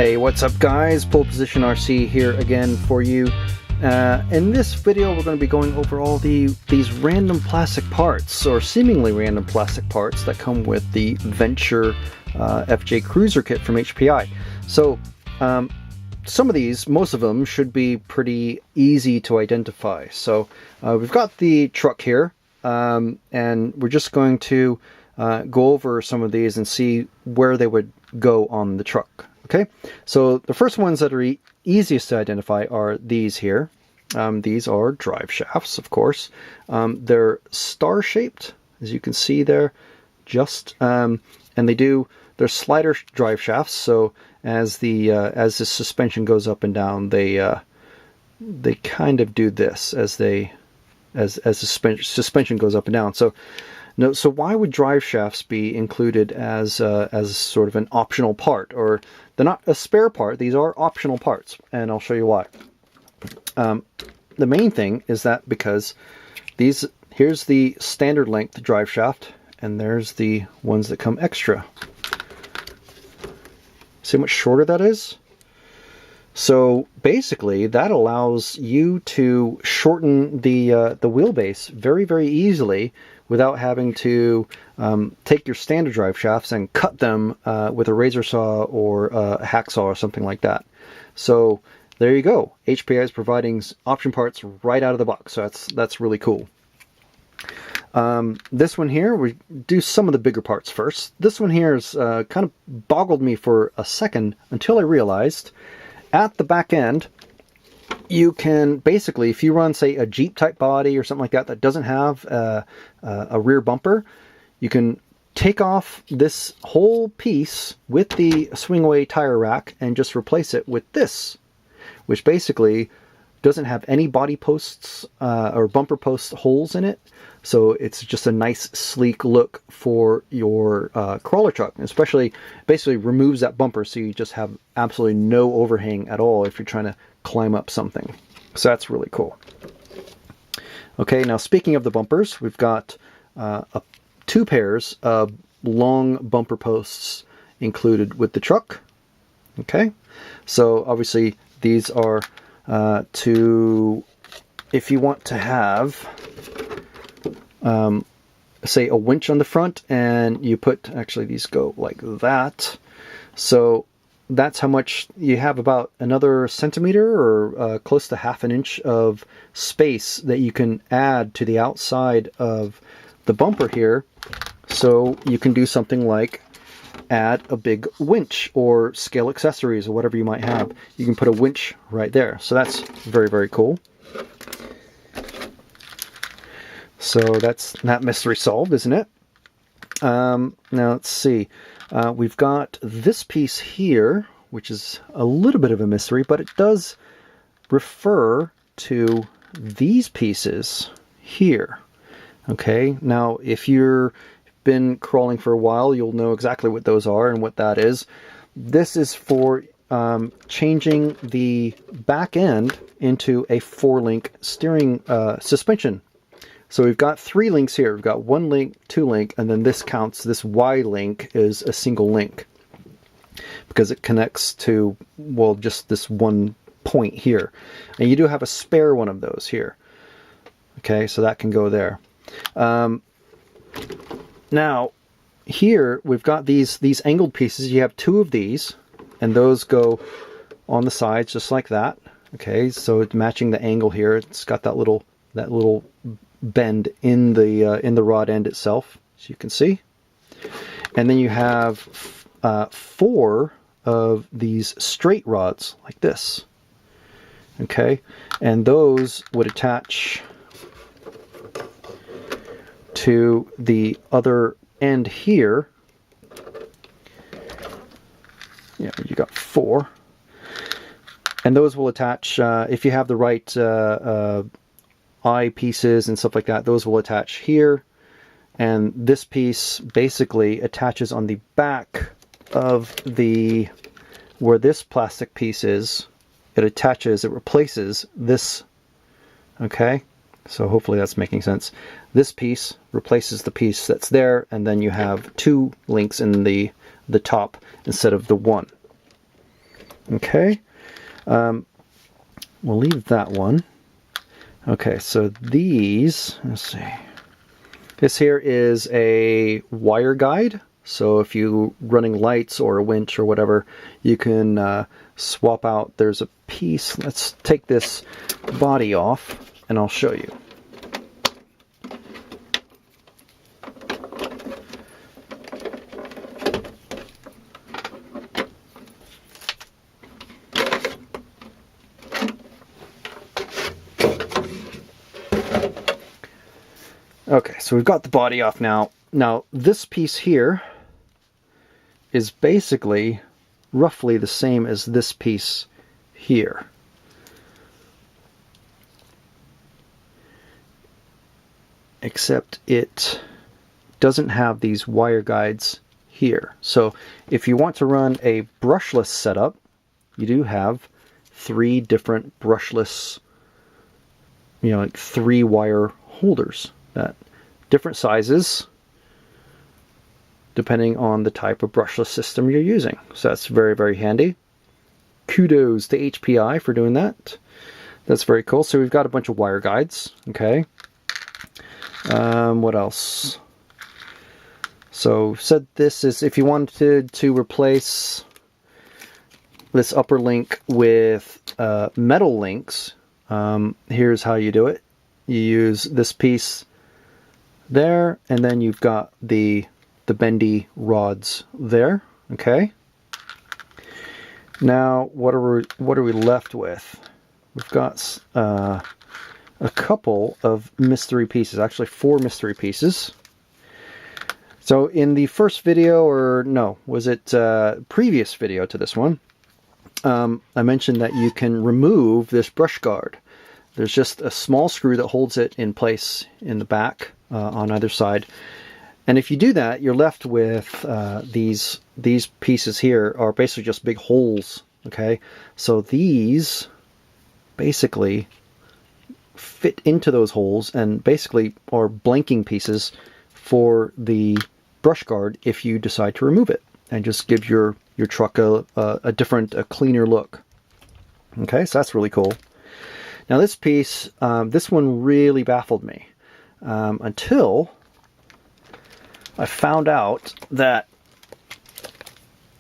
Hey, what's up guys? Pole Position RC here again for you. In this video we're going to be going over all these random plastic parts, or seemingly random plastic parts, that come with the Venture FJ Cruiser kit from HPI. So some of these, most of them, should be pretty easy to identify. So we've got the truck here, and we're just going to go over some of these and see where they would go on the truck. Okay, so the first ones that are easiest to identify are these here. These are drive shafts, of course. They're star-shaped, as you can see there, and they're slider drive shafts. So as the suspension goes up and down, they kind of do this as the suspension goes up and down. So why would drive shafts be included as sort of an optional part? Or they're not a spare part, these are optional parts, and I'll show you why. The main thing is that because here's the standard length drive shaft, and there's the ones that come extra. See how much shorter that is? So basically that allows you to shorten the wheelbase very, very easily without having to take your standard drive shafts and cut them with a razor saw or a hacksaw or something like that. So there you go. HPI is providing option parts right out of the box. So that's really cool. This one here, we do some of the bigger parts first. This one here is kind of boggled me for a second until I realized at the back end, you can basically, if you run, say, a Jeep type body or something like that doesn't have a rear bumper, you can take off this whole piece with the swing away tire rack and just replace it with this, which basically doesn't have any body posts or bumper post holes in it. So it's just a nice sleek look for your crawler truck, and especially basically removes that bumper, so you just have absolutely no overhang at all if you're trying to climb up something. So that's really cool. Okay, now speaking of the bumpers, we've got two pairs of long bumper posts included with the truck. Okay, so obviously these are if you want to have say a winch on the front, and you put, actually these go like that, so that's how much you have, about another centimeter or close to ½ an inch of space that you can add to the outside of the bumper here. So you can do something like add a big winch or scale accessories or whatever you might have. You can put a winch right there. So that's very, very cool. So that's that mystery solved, isn't it? Now let's see. We've got this piece here, which is a little bit of a mystery, but it does refer to these pieces here. Okay, now if you've been crawling for a while, you'll know exactly what those are and what that is. This is for changing the back end into a 4-link steering suspension. So we've got 3 links here. We've got 1 link, 2 link, and then this counts. This Y link is a single link because it connects to, well, just this one point here. And you do have a spare one of those here. Okay, so that can go there. Now, here we've got these angled pieces. You have 2 of these, and those go on the sides just like that. Okay, so it's matching the angle here. It's got that little bend in the rod end itself, as you can see. And then you have 4 of these straight rods like this. Okay, and those would attach to the other end here. Yeah, you got 4, and those will attach if you have the right eye pieces and stuff like that. Those will attach here, and this piece basically attaches on the back of where this plastic piece is. It replaces this. Okay, so hopefully that's making sense. This piece replaces the piece that's there, and then you have 2 links in the top instead of the 1. Okay, we'll leave that one. Okay, so these, let's see. This here is a wire guide. So if you're running lights or a winch or whatever, you can swap out. There's a piece. Let's take this body off and I'll show you. Okay, so we've got the body off now. Now this piece here is basically roughly the same as this piece here. Except it doesn't have these wire guides here. So if you want to run a brushless setup, you do have 3 different brushless, like 3 wire holders, that different sizes depending on the type of brushless system you're using. So that's very, very handy. Kudos to HPI for doing that. That's very cool. So we've got a bunch of wire guides. Okay. What else? So said this is if you wanted to replace this upper link with metal links, here's how you do it. You use this piece there, and then you've got the bendy rods there. Okay. Now what are we left with? We've got a couple of mystery pieces, actually 4 mystery pieces. So in the first video, or no, was it previous video to this one, I mentioned that you can remove this brush guard. There's just a small screw that holds it in place in the back on either side. And if you do that, you're left with these pieces here are basically just big holes. Okay, so these basically fit into those holes and basically are blanking pieces for the brush guard if you decide to remove it, and just give your truck a different, a cleaner look. Okay, so that's really cool. Now this piece, this one really baffled me until I found out that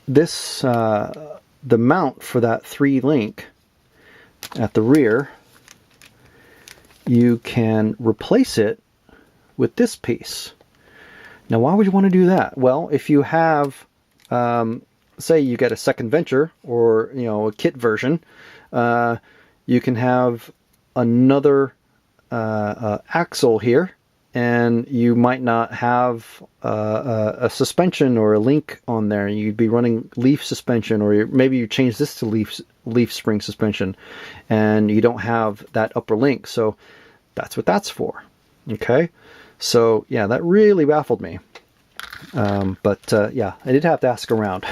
this, the mount for that 3-link at the rear, you can replace it with this piece. Now why would you want to do that? Well, if you have, say you get a second Venture or a kit version, you can have another axle here, and you might not have a suspension or a link on there. You'd be running leaf suspension, or maybe you change this to leaf spring suspension, and you don't have that upper link. So that's what that's for. Okay, so yeah, that really baffled me. But yeah, I did have to ask around.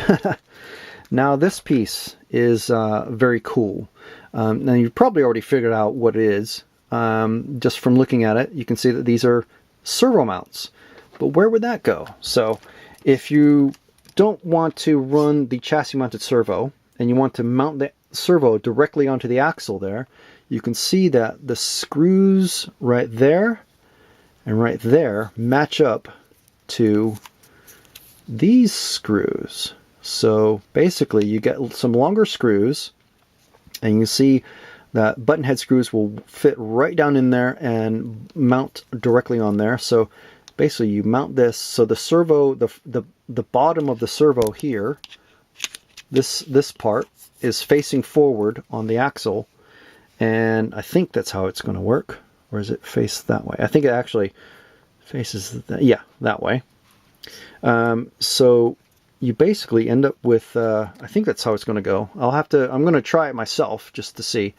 Now this piece is very cool. Now you've probably already figured out what it is. Just from looking at it, you can see that these are servo mounts. But where would that go? So if you don't want to run the chassis mounted servo and you want to mount the servo directly onto the axle there, you can see that the screws right there and right there match up to these screws. So basically you get some longer screws, and you see that button head screws will fit right down in there and mount directly on there. So basically you mount this, so the servo, the bottom of the servo here, this part is facing forward on the axle, and I think that's how it's going to work. Or is it face that way? I think it actually faces yeah, that way. So you basically end up with, I think that's how it's going to go. I'm going to try it myself just to see.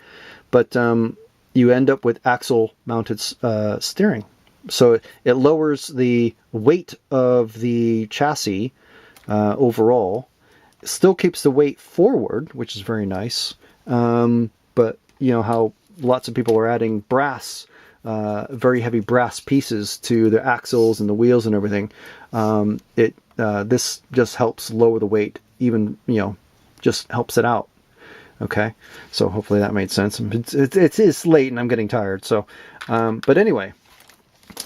But you end up with axle mounted steering. So it lowers the weight of the chassis overall. It still keeps the weight forward, which is very nice. But you know how lots of people are adding brass, very heavy brass pieces to the axles and the wheels and everything. This just helps lower the weight, even, just helps it out. Okay, so hopefully that made sense. It's late and I'm getting tired. So, but anyway,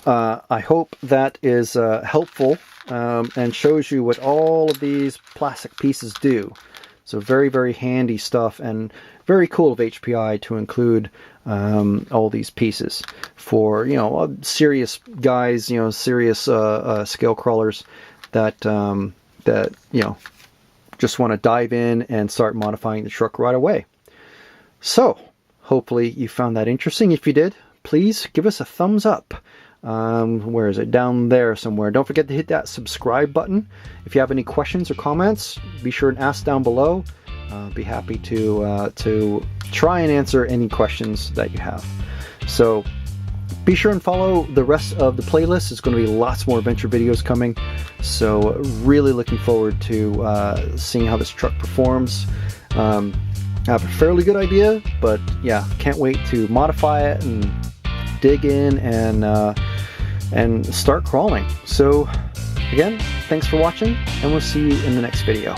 I hope that is helpful and shows you what all of these plastic pieces do. So very, very handy stuff, and very cool of HPI to include all these pieces for, you know, serious guys, you know, serious scale crawlers that that, you know, just want to dive in and start modifying the truck right away. So hopefully you found that interesting. If you did, please give us a thumbs up. Where is it? Down there somewhere. Don't forget to hit that subscribe button. If you have any questions or comments, be sure and ask down below. Be happy to try and answer any questions that you have. So be sure and follow the rest of the playlist. There's going to be lots more adventure videos coming. So really looking forward to seeing how this truck performs. I have a fairly good idea, but yeah, can't wait to modify it and dig in and start crawling. So again, thanks for watching, and we'll see you in the next video.